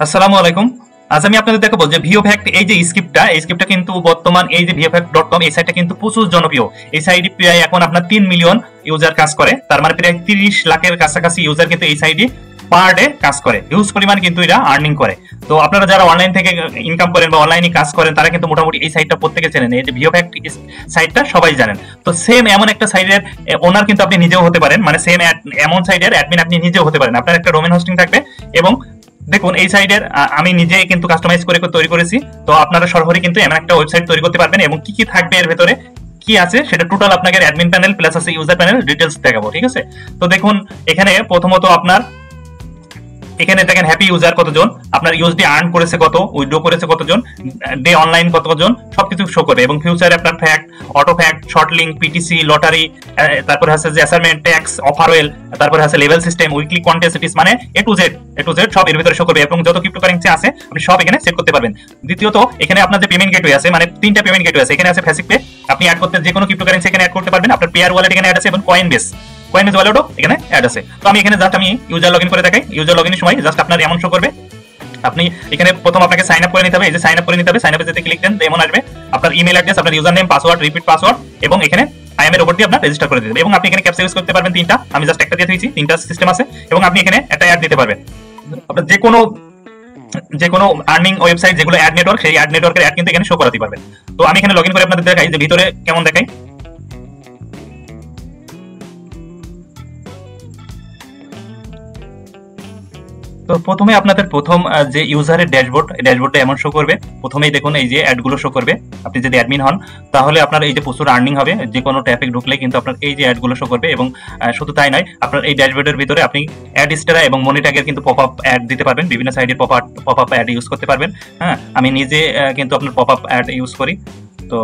আসসালামু আলাইকুম। আজ আমি আপনাদের দেখাবো যে ভিওফ্যাক্ট এই যে স্ক্রিপ্টটা কিন্তু বর্তমান এই যে vioffact.com এই সাইটটা কিন্তু প্রচুর জনপ্রিয়। এই সাইটে প্রায় এখন আপনার 3 মিলিয়ন ইউজার কাজ করে, তার মানে প্রায় 30 লাখের কাছাকাছি ইউজার কিন্তু এই সাইটে পার ডে কাজ করে, হিউজ পরিমাণ কিন্তু এরা আর্নিং করে। তো আপনারা যারা অনলাইন থেকে ইনকাম করেন বা অনলাইনে কাজ করেন তারা কিন্তু মোটামুটি এই সাইটটা প্রত্যেকে চেনেন, এই যে ভিওফ্যাক্ট সাইটটা সবাই জানেন। তো সেম এমন একটা সাইটের ওনার কিন্তু আপনি নিজেও হতে পারেন, মানে সেম এমন সাইটের অ্যাডমিন আপনি নিজেও হতে পারেন। আপনার একটা ডোমেন হোস্টিং থাকবে এবং দেখুন এই সাইডের আমি নিজে কিন্তু কাস্টমাইজ করে তৈরি করেছি। তো আপনারা সরাসরি কিন্তু এমন একটা ওয়েবসাইট তৈরি করতে পারবেন এবং কি কি থাকবে এর ভেতরে কি আছে সেটা টোটাল আপনাকে অ্যাডমিন প্যানেল প্লাস আছে ইউজার প্যানেল ডিটেলস দেখাবো, ঠিক আছে? তো দেখুন এখানে প্রথমত আপনার এখানে দেখেন হ্যাপি ইউজার কতজন, আপনার ইউএসডি আর্ন করেছে কত, উইথড্র করেছে কতজন, ডে অনলাইন কতজন, সবকিছু শো করবে। এবং ফিউচারে আপনার fact, auto fact, short link, PTC, lottery, তারপরে আছে যে অ্যাসাইনমেন্ট, ট্যাক্স, অফারওয়েল, তারপরে আছে লেভেল সিস্টেম, উইকলি কন্টেস্টিস, মানে এ টু জেড সব এর ভিতরে শো করবে এবং যত ক্রিপ্টোকারেন্সি আছে আপনি সব এখানে সেট করতে পারবেন। দ্বিতীয়ত এখানে আপনার যে পেমেন্ট গেটওয়ে আছে, মানে 3টা পেমেন্ট গেটওয়ে আছে। এখানে আছে ফেসিক পে, আপনি অ্যাড করতে যে কোনো ক্রিপ্টোকারেন্সি এখানে অ্যাড করতে পারবেন। আপনার পেয়ার ওয়ালেট এখানে অ্যাড আছে এবং কয়েনবেস ওয়ালেটও এখানে অ্যাড আছে। তো আমি এখানে জাস্ট আমি ইউজার লগইন করে দেখাই। ইউজার লগইনের সময় জাস্ট আপনার এমন শো করবে, আপনি এখানে প্রথম আপনাকে সাইন আপ করে নিতে হবে। এই যে সাইন আপ করে নিতে হবে, সাইন আপে যেতে ক্লিক দেন এমন আসবে আপনার ইমেল অ্যাড্রেস, আপনার user name, password, repeat password এবং এখানে আই এম এর উপর দিয়ে আপনার রেজিস্টার করে দিতে। এবং আপনি এখানে ক্যাপচা ইউজ করতে পারবেন 3টা, আমি জাস্ট একটা দিয়ে দিয়েছি, 3টা সিস্টেম আছে। এবং আপনি এখানে একটা অ্যাড দিতে পারবেন। আপনার যে কোনো আর্নিং ওয়েবসাইট যেগুলো অ্যাড নেটওয়ার্ক, সেই অ্যাড নেটওয়ার্কের অ্যাড কিন্তু এখানে শো করাতে পারবেন। তো আমি এখানে লগইন করে আপনাদের দেখাই যে ভিতরে কেমন দেখাই। তো প্রথমে আপনাদের প্রথম যে ইউজারের ড্যাশবোর্ডটা এমন শো করবে। প্রথমেই দেখুন এই যে অ্যাডগুলো শো করবে। আপনি যদি অ্যাডমিন হন তাহলে আপনার এই যে প্রচুর আর্নিং হবে, যে কোনো ট্রাফিক ঢুকলে কিন্তু আপনার এই যে অ্যাডগুলো শো করবে। এবং শুধু তাই নয়, আপনার এই ড্যাশবোর্ডের ভিতরে আপনি অ্যাড স্টারা এবং মনি ট্যাগের কিন্তু পপ আপ অ্যাড দিতে পারবেন, বিভিন্ন সাইডের পপ আপ অ্যাড ইউজ করতে পারবেন। হ্যাঁ, আমি নিজে কিন্তু আপনার পপ আপ অ্যাড ইউজ করি। তো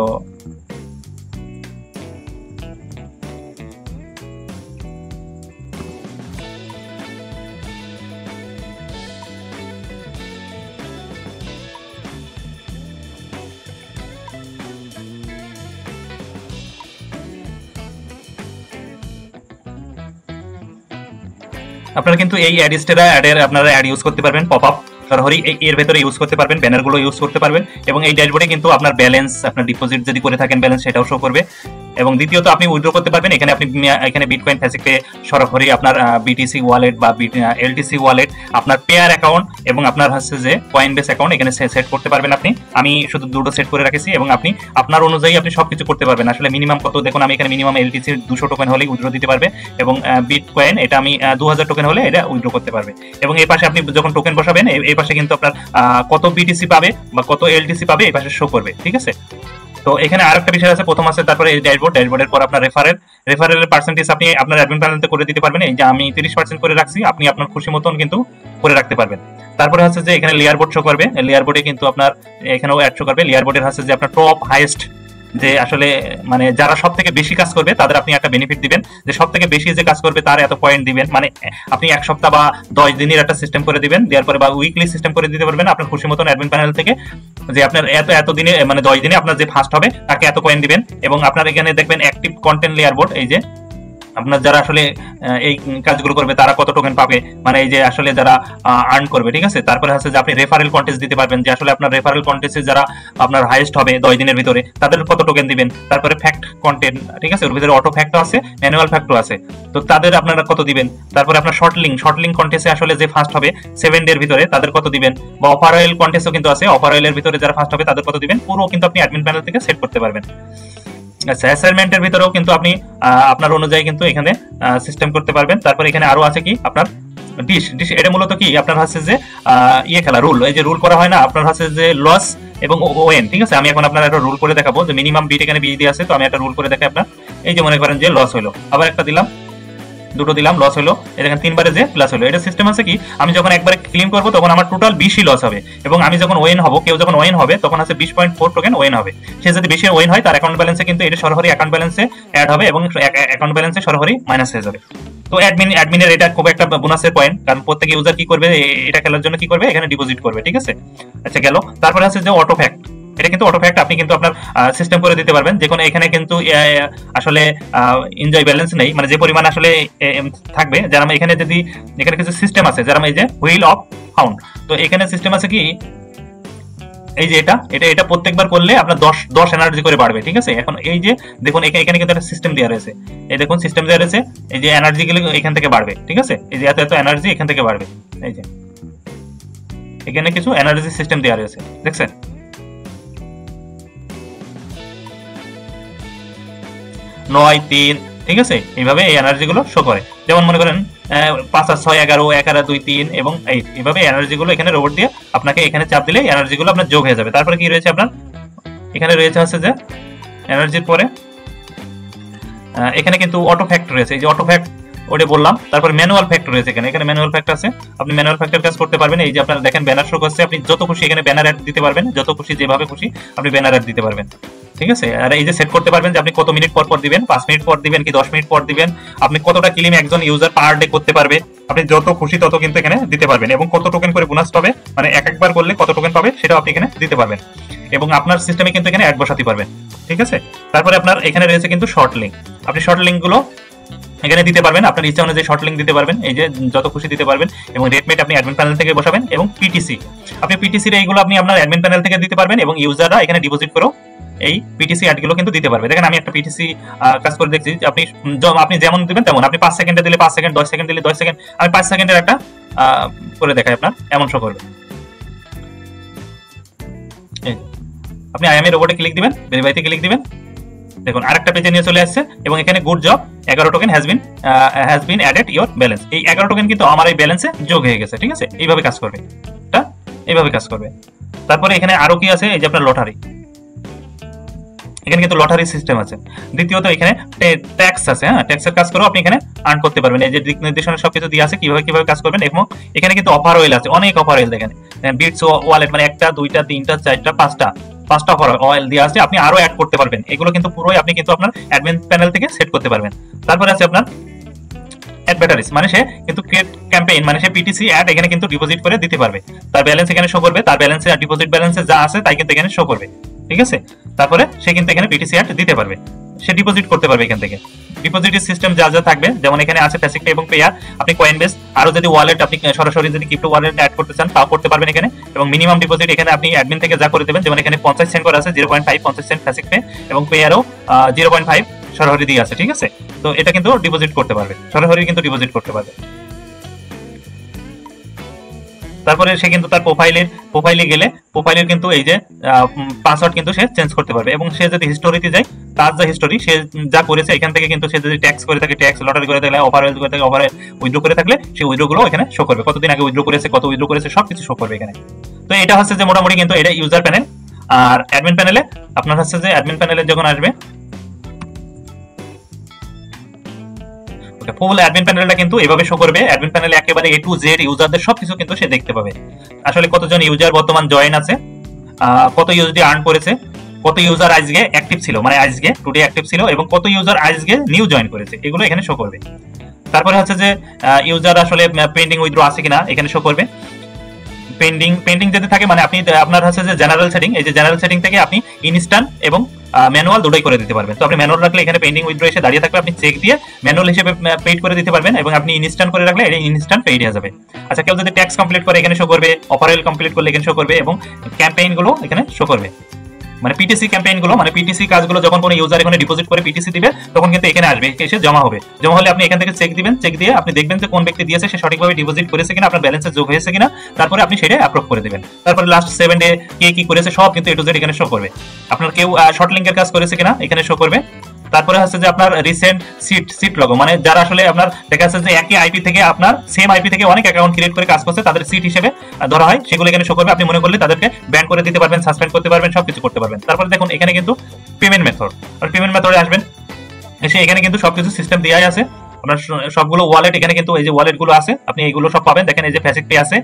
আপনারা কিন্তু এই অ্যাড স্টারা অ্যাডের আপনারা অ্যাড ইউজ করতে পারবেন, পপ আপ সরাসরি এর ভেতরে ইউজ করতে পারবেন, ব্যানারগুলো ইউজ করতে পারবেন। এবং এই ড্যাশবোর্ডে কিন্তু আপনার ব্যালেন্স, আপনার ডিপোজিট যদি করে থাকেন ব্যালেন্স সেটাও শো করবে। এবং দ্বিতীয়ত আপনি উইথড্র করতে পারবেন। এখানে বিটকয়েন, ফেসিক পে, সরাসরি আপনার বিটিসি ওয়ালেট বা এলটিসি ওয়ালেট, আপনার পেয়ার অ্যাকাউন্ট এবং আপনার হচ্ছে যে কয়েনবেস অ্যাকাউন্ট এখানে সেট করতে পারবেন আপনি। আমি শুধু দুটো সেট করে রাখেছি এবং আপনি আপনার অনুযায়ী আপনি সবকিছু করতে পারবেন। আসলে মিনিমাম কত দেখুন, আমি এখানে মিনিমাম এলটিসির 200 টোকেন হলেই উইথড্র দিতে পারবে এবং বিটকয়েন এটা আমি 2000 টোকেন হলে এটা উইথড্র করতে পারবে। এবং এই পাশে আপনি যখন টোকেন বসাবেন এই পাশে কিন্তু আপনার কত বিটিসি পাবে বা কত এলটিসি পাবে এই পাশে শো করবে, ঠিক আছে? তো এখানে আরেকটা বিষয় আছে, প্রথম আছে তারপরে এই ড্যাশবোর্ডের পর আপনার রেফারেলের পার্সেন্টেজ আপনি আপনার অ্যাডমিন প্যানেলতে করে দিতে পারবেন। এই যে আমি 30% করে রাখছি, আপনি আপনার খুশি মতন কিন্তু করে রাখতে পারবেন। তারপরে হচ্ছে যে এখানে লেয়ার বোর্ড শো করবে, লেয়ার বোর্ডে কিন্তু আপনার এখানেও অ্যাড শো করবে। লেয়ার বোর্ডের হচ্ছে যে আপনার টপ হাইয়েস্ট, যে আসলে মানে যারা সব থেকে বেশি কাজ করবে তাদের আপনি একটা বেনিফিট দিবেন, যে সব থেকে বেশি যে কাজ করবে তার এত পয়েন্ট দিবেন। মানে আপনি 1 সপ্তাহ বা 10 দিনের একটা সিস্টেম করে দিবেন, দেওয়ার পরে বা উইকলি সিস্টেম করে দিতে পারবেন আপনার খুশি মতন অ্যাডমিন প্যানেল থেকে, যে আপনার এত দিনে মানে 10 দিনে আপনার যে ফার্স্ট হবে তাকে এত কয়েন দিবেন। এবং আপনার এখানে দেখবেন অ্যাক্টিভ কন্টেন্ট লেয়ার বোর্ড, এই যে আপনার যারা আসলে এই কাজগুলো করবে তারা কত টোকেন পাবে, মানে এই যে আসলে যারা আর্ন করবে, ঠিক আছে? তারপরে হচ্ছে যে আপনি রেফারেল কন্টেস্ট দিতে পারবেন, যে আসলে আপনার রেফারেল কন্টেস্টে যারা আপনার হাইয়েস্ট হবে 10 দিনের ভিতরে তাদের কত টোকেন দিবেন। তারপরে ফ্যাক্ট কন্টেন্ট, ঠিক আছে, ওর ভিতরে অটো ফ্যাক্টও আছে, ম্যানুয়াল ফ্যাক্টও আছে, তো তাদের আপনারা কত দিবেন। তারপরে আপনার শর্ট লিঙ্ক কন্টেস্টে আসলে যে ফার্স্ট হবে 7 ডের ভিতরে তাদের কত দিবেন, বা অফারওয়েল কন্টেস্টও কিন্তু আছে, অফারওয়েলের ভিতরে যারা ফার্স্ট হবে তাদের কত দিবেন, পুরো কিন্তু আপনি অ্যাডমিন প্যানেল থেকে সেট করতে পারবেন। আচ্ছা, অ্যাসাইনমেন্টের ভিতরেও কিন্তু আপনি আপনার অনুযায়ী কিন্তু এখানে সিস্টেম করতে পারবেন। তারপর এখানে আরো আছে কি আপনার ডিশ, এটা মূলত কি আপনার হচ্ছে যে খেলা রুল, এই যে রুল করা হয় না আপনার হচ্ছে যে লস এবং ওএন, ঠিক আছে? আমি এখন আপনার একটা রুল করে দেখাবো, যে মিনিমাম বিট এখানে বিট দিয়ে আছে, তো আমি একটা রুল করে দেখাই আপনার। এই যে মনে করেন যে লস হলো, আবার একটা দিলাম, দুটো দিলাম, লস হলো, এই দেখেন 3 বারে যে প্লাস হলো। এটা সিস্টেম আছে কি, আমি যখন একবারে ক্লেম করব তখন আমার টোটাল 20ই লস হবে, এবং আমি যখন ওয়েন হব, কেউ যখন ওয়েন হবে তখন আছে 20.4 টোকেন ওয়েন হবে। সে যদি বেশি ওয়েন হয় তার অ্যাকাউন্ট ব্যালেন্সে কিন্তু এটা সরাসরি অ্যাকাউন্ট ব্যালেন্সে অ্যাড হবে এবং অ্যাকাউন্ট ব্যালেন্সে সরাসরি মাইনাস হয়ে যাবে। তো অ্যাডমিনের এটা খুব একটা বোনাসের পয়েন্ট, কারণ প্রত্যেক ইউজার কি করবে, এটা খেলার জন্য কি করবে, এখানে ডিপোজিট করবে, ঠিক আছে? আচ্ছা গেল। তারপরে আছে যে অটো ফ্যাক্ট, এটা কিন্তু অটো ফ্যাক্ট আপনি কিন্তু আপনার সিস্টেম করে দিতে পারবেন। যে কোনো এখানে কিন্তু আসলে এনজয় ব্যালেন্স নেই, মানে যে পরিমাণ আসলে থাকবে, যারা এখানে যদি এখানে কিছু সিস্টেম আছে, যারা এই যে হুইল অফ ফাউন্ড, তো এখানে সিস্টেম আছে কি এই যে এটা প্রত্যেকবার করলে আপনার 10 এনার্জি করে বাড়বে, ঠিক আছে। এখন এই যে দেখুন এখানে কিন্তু একটা সিস্টেম দেওয়া রয়েছে, এই দেখুন সিস্টেম দেওয়া রয়েছে, এই যে এনার্জি গুলো এখান থেকে বাড়বে, ঠিক আছে। এই যে এত এনার্জি এখান থেকে বাড়বে, এই যে এখানে কিছু এনার্জি সিস্টেম দেওয়া রয়েছে, দেখছেন। 9 3, ঠিক আছে। এইভাবে এই এনার্জি গুলো শো করে। যেমন মনে করেন 5 আর 6 11, 1 আর 2 3 এবং এইভাবে এনার্জি গুলো এখানে রোবট দিয়ে আপনাকে এখানে চাপ দিলে এনার্জি গুলো আপনার যোগ হয়ে যাবে। তারপরে কি রয়েছে আপনার এখানে রয়েছে হচ্ছে যে এনার্জির পরে এখানে কিন্তু অটো ফ্যাক্টর রয়েছে, এই যে অটো ফ্যাক্ট ওটা বললাম। তারপর ম্যানুয়াল ফ্যাক্টর রয়েছে, এখানে ম্যানুয়াল ফ্যাক্টর আছে, আপনি ম্যানুয়াল ফ্যাক্টর কাজ করতে পারবেন। এই যে আপনারা দেখেন ব্যানার শো করছে, আপনি যত খুশি এখানে ব্যানার অ্যাড দিতে পারবেন, যত খুশি যেভাবে খুশি আপনি ব্যানার অ্যাড দিতে পারবেন, ঠিক আছে। আর এই যে সেট করতে পারবেন যে আপনি কত মিনিট পর পর দিবেন, 5 মিনিট পর দিবেন কি 10 মিনিট পর দিবেন, আপনি কতটা ক্লেম একজন ইউজার পার ডে করতে পারবে, আপনি যত খুশি তত কিন্তু এখানে দিতে পারবেন, এবং কত টোকেন করে বোনাস পাবে, মানে একবার করলে কত টোকেন পাবে সেটাও আপনি এখানে দিতে পারবেন, এবং আপনার সিস্টেমে কিন্তু এখানে অ্যাড বসাতে পারবেন, ঠিক আছে। তারপরে আপনার এখানে রয়েছে কিন্তু শর্ট লিঙ্ক, আপনি শর্ট লিঙ্ক গুলো এখানে দিতে পারবেন, আপনার ইচ্ছা অনুযায়ী শর্ট লিঙ্ক দিতে পারবেন, এই যে যত খুশি দিতে পারবেন। এবং রেটমেট আপনি অ্যাডমিন প্যানেল থেকে বসাবেন, এবং পিটিসি আপনি পিটিসির এইগুলো আপনি আপনার অ্যাডমিন প্যানেল থেকে দিতে পারবেন, এবং ইউজাররা এখানে ডিপোজিট করেও এই পিটিসি অ্যাডগুলো কিন্তু দিতে পারবে। দেখেন আমি একটা পিটিসি কাজ করে দেখছি, আপনি যেমন দিবেন তেমন, আপনি 5 সেকেন্ডে দিলে 5 সেকেন্ড, 10 সেকেন্ড দিলে 10 সেকেন্ড, আমি 5 সেকেন্ডের একটা করে দেখাই আপনার, এমন শো করবে। আপনি আইএমএ রোবটে ক্লিক দিবেন, ভেরিফাইতে ক্লিক দিবেন, দেখুন আরেকটা পেজে নিয়ে চলে আসছে, এবং এখানে good job 11 token has been added your balance. এই 11 টোকেন কিন্তু আমার এই ব্যালেন্সে যোগ হয়ে গেছে, ঠিক আছে। এইভাবে কাজ করবে, এটা এইভাবে কাজ করবে। তারপরে এখানে আরো কি আছে, এই যে আপনার লটারি, এখানে কিন্তু লটারি সিস্টেম আছে। দ্বিতীয়ত এখানে ট্যাক্স আছে, হ্যাঁ ট্যাক্সের কাজ করেও আপনি এখানে আর্ন করতে পারবেন। এই যে দিক নির্দেশনা সবকিছু দিয়ে আছে কিভাবে কাজ করবেন, এবং এখানে কিন্তু অফার ওয়েল আছে, অনেক অফার ওয়েল দেখেন, বিটস ওয়ালেট মানে 1টা 2টা 3টা 4টা 5টা অফার ওয়েল দিয়ে আছে, আপনি আরো অ্যাড করতে পারবেন। এগুলো কিন্তু পুরোই আপনি কিন্তু আপনার অ্যাডমিন প্যানেল থেকে সেট করতে পারবেন। তারপরে আছে আপনার অ্যাডভার্টাইজ, মানে সে কিন্তু ক্রিয়েট ক্যাম্পেইন, মানে সে পিটিসি অ্যাড এখানে কিন্তু ডিপোজিট করে দিতে পারবে, তার ব্যালেন্স এখানে শো করবে, তার ব্যালেন্সে আর ডিপোজিট ব্যালেন্সে যা আছে তাই কিন্তু এখানে শো করবে, ঠিক আছে। তারপরে সে কিন্তু এখানে পিটিসি অ্যাড দিতে পারবে, সে ডিপোজিট করতে পারবে এখান থেকে। ডিপোজিটের সিস্টেম যা যা থাকবে, যেমন এখানে আছে ফ্যাসিক পে এবং পেয়ার, আপনি কয়েনবেস আরো যদি ওয়ালেট আপনি সরাসরি যদি ক্রিপ্টো ওয়ালেট অ্যাড করতে চান তাও করতে পারবেন এখানে। এবং মিনিমাম ডিপোজিট এখানে আপনি অ্যাডমিন থেকে যা করে দেবেন, যেমন এখানে 50 সেন্ট করে আছে, 0.5 50 সেন্ট ফ্যাসিক পে, এবং পেয়ারও 0.5 সরাসরি দিয়ে আছে, ঠিক আছে। তো এটা কিন্তু ডিপোজিট করতে পারবে, সরাসরি কিন্তু ডিপোজিট করতে পারবে। তারপরে সে কিন্তু তার প্রোফাইলে গেলে প্রোফাইলের কিন্তু এই যে পাসওয়ার্ড কিন্তু সে চেঞ্জ করতে পারবে, এবং সে যদি হিস্টোরিতে যায় তার যা হিস্টোরি সে যা করেছে এখান থেকে কিন্তু সে যদি ট্যাক্স করে থাকে ট্যাক্স, লটারি করে থাকলে অফার করে থাকে অফারে, উইথড্র করে থাকলে সেই উইথড্র গুলো এখানে শো করবে, কতদিন আগে উইথড্র করেছে, কত উইথড্র করেছে সবকিছু শো করবে এখানে। তো এটা হচ্ছে যে মোটামুটি কিন্তু এটা ইউজার প্যানেল। আর অ্যাডমিন প্যানেলে আপনার হচ্ছে যে অ্যাডমিন প্যানেলে যখন আসবে ফুল অ্যাডমিন প্যানেলটা কিন্তু এভাবে শো করবে। অ্যাডমিন প্যানেলে একেবারে A to Z ইউজারদের সবকিছু কিন্তু সে দেখতে পাবে, আসলে কতজন ইউজার বর্তমান জয়েন আছে, কত ইউএসডি আর্ন করেছে, কত ইউজার আজকে অ্যাক্টিভ ছিল, মানে আজকে টুডে অ্যাক্টিভ ছিল, এবং কত ইউজার আজকে নিউ জয়েন করেছে, এগুলো এখানে শো করবে। তারপরে হচ্ছে যে ইউজার আসলে পেন্ডিং উইথড্র আছে কিনা এখানে শো করবে। পেন্ডিং যদি থাকে মানে আপনি আপনার হচ্ছে যে জেনারেল সেটিং, এই যে জেনারেল সেটিং থেকে আপনি ইনস্ট্যান্ট এবং ম্যানুয়াল দুটোই করে দিতে পারবেন। তো আপনি ম্যানুয়াল রাখলে এখানে পেন্ডিং উইথড্র এসে দাঁড়িয়ে থাকবে, আপনি চেক দিয়ে ম্যানুয়াল হিসেবে পেইড করে দিতে পারবেন, এবং আপনি ইনস্ট্যান্ট করে রাখলে এটা ইনস্ট্যান্ট পেইড হয়ে যাবে। আচ্ছা, কেউ যদি ট্যাক্স কমপ্লিট করে এখানে শো করবে, অফারেল কমপ্লিট করলে এখানে শো করবে, এবং ক্যাম্পেইন গুলো এখানে শো করবে, মানে পিটিসি ক্যাম্পেইন গুলো, মানে পিটিসি কাজগুলো যখন কোনো ইউজার এখানে ডিপোজিট করে পিটিসি দিবে তখন কিন্তু এখানে আসবে, এসে জমা হবে। জমা হলে আপনি এখান থেকে চেক দিবেন, চেক দিয়ে আপনি দেখবেন যে কোন ব্যক্তি দিয়েছে সে সঠিকভাবে ডিপোজিট করেছে কিনা, আপনার ব্যালেন্সে যোগ হয়েছে কিনা, তারপরে আপনি সেটা অ্যাপ্রুভ করে দিবেন। তারপরে লাস্ট 7 ডে কে কি করেছে সব কিন্তু A to Z এখানে শো করবে। আপনার কেউ শর্ট লিংকের কাজ করেছে কিনা এখানে শো করবে। তারপরে হচ্ছে যে আপনার রিসেন্ট সিট লগো, মানে যারা আসলে আপনার দেখা যাচ্ছে যে একই আইপি থেকে আপনার সেম আইপি থেকে অনেক অ্যাকাউন্ট ক্রিয়েট করে কাজ করছে, তাদের সিট হিসেবে ধরা হয়, সেগুলো এখানে শো করবে। আপনি মনে করলে তাদেরকে ব্যান করে দিতে পারবেন, সাসপেন্ড করতে পারবেন, সবকিছু করতে পারবেন। তারপরে দেখুন এখানে কিন্তু পেমেন্ট মেথড, আর পেমেন্ট মেথডে আসবেন, এসে এখানে কিন্তু সবকিছু সিস্টেম দেওয়াই আছে। আপনার সবগুলো ওয়ালেট এখানে কিন্তু এই যে ওয়ালেট গুলো আছে আপনি এইগুলো সব পাবেন। দেখেন এই যে ফ্যাসিক পে আছে,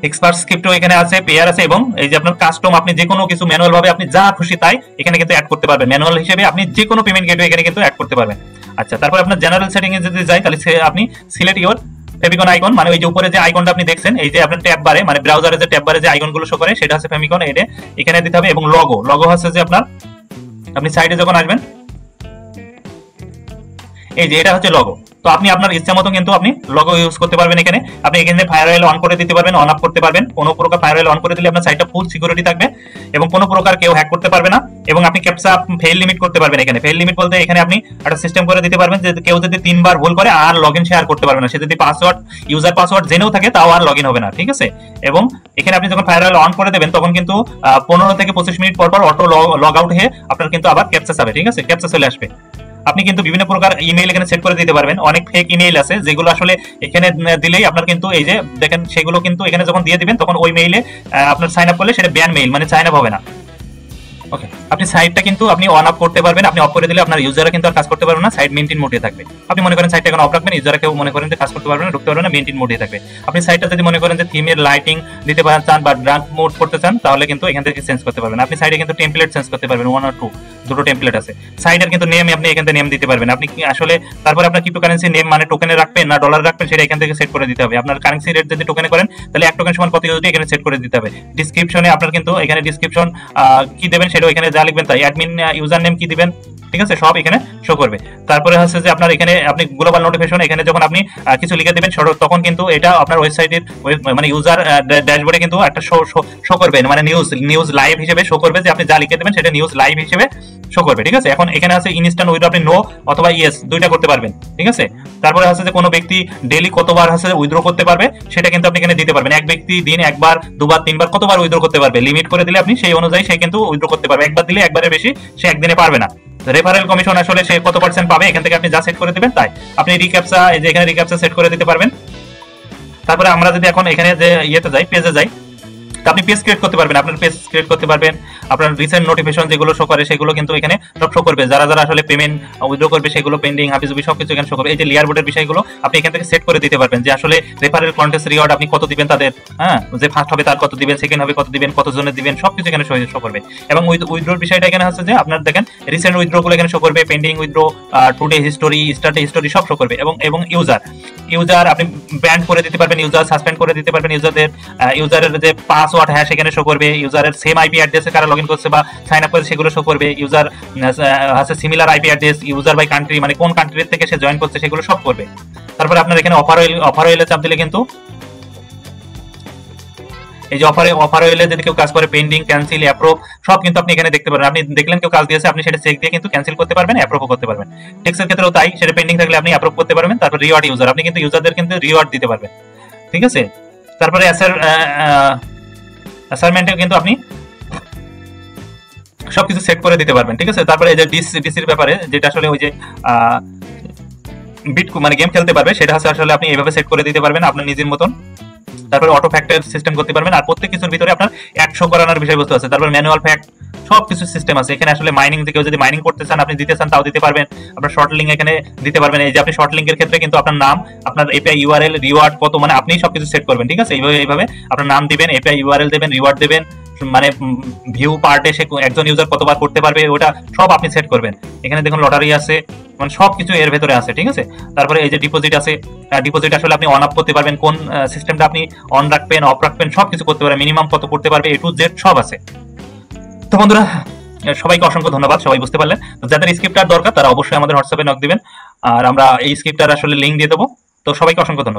এক্সপার্ট ক্রিপ্টো এখানে আছে, পেয়ার আছে, এবং এই যে আপনার কাস্টম, আপনি যে কোনো কিছু ম্যানুয়াল ভাবে আপনি যা খুশি তাই এখানে কিন্তু অ্যাড করতে পারবেন। ম্যানুয়াল হিসেবে আপনি যে কোনো পেমেন্ট গেটওয়ে এখানে কিন্তু অ্যাড করতে পারবেন। আচ্ছা, তারপর আপনার জেনারেল সেটিং এ যদি যাই তাহলে আপনি সিলেক্ট ইওর ফেমিকন আইকন মানে ওই যে উপরে যে আইকনটা আপনি দেখছেন, এই যে আপনার ট্যাব বারে মানে ব্রাউজারে যে ট্যাব বারে যে আইকনগুলো শো করে সেটা হচ্ছে ফেমিকন, এটা এখানে দিতে হবে। এবং লগো হচ্ছে যে আপনার আপনি সাইডে যখন আসবেন এই যে এটা হচ্ছে লগো। তো আপনি আপনার ইচ্ছা মতো কিন্তু আপনি লগো ইউজ করতে পারবেন। এখানে আপনি এখানে ফায়ারওয়েল অন করে দিতে পারবেন, অন অফ করতে পারবেন। কোনো প্রকার ফায়ারওয়েল অন করে দিলে আপনার সাইটটা ফুল সিকিউরিটি থাকবে এবং কোনো প্রকার কেউ হ্যাক করতে পারবে না। এবং আপনি ক্যাপচা ফেল লিমিট করতে পারবেন। এখানে ফেল লিমিট বলতে এখানে আপনি একটা সিস্টেম করে দিতে পারবেন যে কেউ যদি 3 বার ভুল করে আর লগইন শেয়ার করতে পারবে না। সে যদি ইউজার পাসওয়ার্ড জেনেও থাকে তাও আর লগইন হবে না, ঠিক আছে। এবং এখানে আপনি যখন ফায়ারওয়েল অন করে দেবেন তখন কিন্তু 15 থেকে 25 মিনিট পর পর অটো লগ আউট হয়ে আপনার কিন্তু আবার ক্যাপচা যাবে, ঠিক আছে, ক্যাপচা চলে আসবে। আপনি কিন্তু বিভিন্ন প্রকার ইমেইল এখানে সেট করে দিতে পারবেন। অনেক ফেক ইমেইল আছে যেগুলো আসলে এখানে দিলেই আপনার কিন্তু এই যে দেখেন সেগুলো কিন্তু এখানে যখন দিয়ে দিবেন তখন ওই মেইলে আপনার সাইন আপ করলে সেটা ব্যান মেইল মানে সাইন আপ হবে না। ওকে, আপনি সাইটটা কিন্তু আপনি অন অফ করতে পারবেন। আপনি অফ করে দিলে আপনার ইউজাররা কিন্তু আর কাজ করতে পারবে না, সাইট মেইনটেইন মোডে থাকবে। আপনি মনে করেন সাইটটা এখন অফ রাখবেন, ইউজাররা কেউ মনে করেন যে কাজ করতে পারবে না, ঢুকতে পারবে না, মেইনটেইন মোডে থাকবে। আপনি সাইটটা যদি মনে করেন যে থিমের লাইটিং দিতে চান বা ডার্ক মোড করতে চান তাহলে কিন্তু এখান থেকে চেঞ্জ করতে পারবেন। আপনি সাইটে কিন্তু টেমপ্লেট চেঞ্জ করতে পারবেন, 1 or 2 দুটো টেমপ্লেট আছে। সাইটের কিন্তু নেম আপনি এখান থেকে নেম দিতে পারবেন। আপনি কি আসলে তারপরে আপনার ক্রিপ্টোকারেন্সি নেম মানে টোকেনে রাখবেন না ডলার রাখবেন সেটা এখান থেকে সেট করে দিতে হবে। আপনার কারেন্সি রেট যদি টোকেনে করেন তাহলে 1 টোকেন সমান কত ইউএসডি এখানে সেট করে দিতে হবে। ডেসক্রিপশনে আপনার কিন্তু এখানে ডেসক্রিপশন কি দেবেন সেটা এখানে যা লিখবেন তাই, অ্যাডমিন ইউজার নেম কি দিবেন, ঠিক আছে, সব এখানে শো করবে। তারপরে হচ্ছে যে আপনার এখানে আপনি গ্লোবাল নোটিফিকেশন এখানে যখন আপনি কিছু লিখে দিবেন তখন কিন্তু এটা আপনার ওয়েবসাইটের মানে ইউজার ড্যাশবোর্ডে কিন্তু একটা শো করবে, মানে নিউজ লাইভ হিসেবে শো করবে যে আপনি যা লিখে দেবেন সেটা নিউজ লাইভ হিসেবে শো করবে, ঠিক আছে। এখন এখানে আছে ইনস্ট্যান্ট উইথড্র, আপনি নো অথবা ইয়েস দুইটা করতে পারবেন, ঠিক আছে। তারপরে হচ্ছে যে কোনো ব্যক্তি ডেইলি কতবার হচ্ছে উইথড্র করতে পারবে সেটা কিন্তু আপনি এখানে দিতে পারবেন। এক ব্যক্তি দিন একবার, দুবার, তিনবার কতবার উইথড্র করতে পারবে লিমিট করে দিলে আপনি সেই অনুযায়ী সে কিন্তু উইথড্র করতে পারবে। একবার দিলে একবারের বেশি সে একদিনে পারবে না। রেফারেল কমিশন আসলে সে কত % পাবে এখান থেকে আপনি যা সেট করে দিবেন তাই। আপনি রিক্যাপচা এই যে এখানে রিক্যাপচা সেট করে দিতে পারবেন। তারপরে আমরা যদি এখন এখানে যে ইয়েতে যাই, পেজে যাই, আপনি পেজ ক্রিয়েট করতে পারবেন, আপনার পেজ ক্রিয়েট করতে পারবেন। আপনার রিসেন্ট নোটিফিকেশন যেগুলো শো করে সেগুলো কিন্তু এখানে সব শো করবে। যারা যারা আসলে পেমেন্ট উইথড্র করবে সেগুলো পেন্ডিং হাবিজুবি সবকিছু এখানে শো করবে। এই যে লেয়ার বোর্ডের বিষয়গুলো আপনি এখান থেকে সেট করে দিতে পারবেন যে আসলে রেফারেল কন্টেস্ট রিওয়ার্ড আপনি কত দিবেন তাদের, হ্যাঁ, যে ফার্স্ট হবে তার কত দিবেন, সেকেন্ড হবে কত দিবেন, কত জনের দিবেন, সবকিছু এখানে শো করবে। এবং উইথড্রোর বিষয়টা এখানে হচ্ছে যে আপনার দেখেন রিসেন্ট উইথড্র গুলো এখানে শো করবে, পেন্ডিং উইথড্র, টুডে হিস্টোরি, স্টার্টে হিস্টোরি সব শো করবে। এবং ইউজার আপনি ব্যান করে দিতে পারবেন, ইউজার সাসপেন্ড করে দিতে পারবেন, ইউজারের যে পাসওয়ার্ড হ্যাশ এখানে শো করবে, ইউজারের সেম আইপি অ্যাড্রেসে কারা লগইন করছে বা সাইন আপ করে সেগুলো শো করবে, ইউজার আছে similar IP address, user by country মানে কোন কান্ট্রি থেকে সে জয়েন করছে সেগুলো সব করবে। তারপরে আপনার এখানে অফার ওয়েলে চাপ দিলে কিন্তু এই যে অফার ওয়েলে যদি কেউ কাজ করে পেন্ডিং, ক্যান্সেল, অ্যাপ্রুভ সব কিন্তু আপনি এখানে দেখতে পারবেন। আপনি দেখলেন কেউ কাজ দিয়েছে আপনি সেটা চেক দিয়ে কিন্তু ক্যান্সেল করতে পারবেন, অ্যাপ্রুভও করতে পারবেন। টেক্সের ক্ষেত্রেও তাই, সেটা পেন্ডিং থাকলে আপনি অ্যাপ্রুভ করতে পারবেন। তারপর রিওয়ার্ড ইউজার, আপনি কিন্তু ইউজারদের কিন্তু রিওয়ার্ড দিতে পারবেন, ঠিক আছে। তারপরে অ্যাসাইনমেন্টে কিন্তু আপনি সবকিছু সেট করে দিতে পারবেন, ঠিক আছে। তারপরে এই যে ডিসির ব্যাপারে যেটা আসলে ওই যে বিট মানে গেম খেলতে পারবে সেটা আসলে আপনি এইভাবে সেট করে দিতে পারবেন আপনার নিজের মতন। তারপরে অটো ফ্যাক্টর সিস্টেম করতে পারবেন। আর প্রত্যেক কিছুর ভিতরে আপনার অ্যাড শো করানোর বিষয়বস্তু আছে। তারপর ম্যানুয়াল ফ্যাক্ট সব কিছু সিস্টেম আছে এখানে। আসলে মাইনিং থেকে যদি মাইনিং করতে চান আপনি দিতে চান তাও দিতে পারবেন। আপনার শর্ট লিঙ্ক এখানে দিতে পারবেন। এই যে আপনি শর্ট লিঙ্কের ক্ষেত্রে কিন্তু আপনার নাম, আপনার এপিআই ইউআরএল, রিওয়ার্ড কত মানে আপনি সবকিছু সেট করবেন, ঠিক আছে। এইভাবে আপনার নাম দিবেন, এপিআই ইউআরএল দেবেন, রিওয়ার্ড দেবেন, মানে ভিউ পার্টে সে একজন ইউজার কতবার করতে পারবে ওটা সব আপনি সেট করবেন। এখানে দেখুন লটারি আছে, মানে সবকিছু এর ভেতরে আছে, ঠিক আছে। তারপরে এই যে ডিপোজিট আছে, ডিপোজিট আসলে আপনি অন অফ করতে পারবেন, কোন সিস্টেমটা আপনি অন রাখবেন, অফ রাখবেন সবকিছু করতে পারবেন, মিনিমাম কত করতে পারবে, এ টু জেড সব আছে। তো বন্ধুরা সবাইকে অসংখ্য ধন্যবাদ, সবাই বুঝতে পারলেন। যাদের স্ক্রিপ্টার দরকার তারা অবশ্যই আমাদের হোয়াটসঅ্যাপে নক দিবেন, আর আমরা এই স্ক্রিপ্টার আসলে লিঙ্ক দিয়ে দেবো। তো সবাইকে অসংখ্য ধন্যবাদ।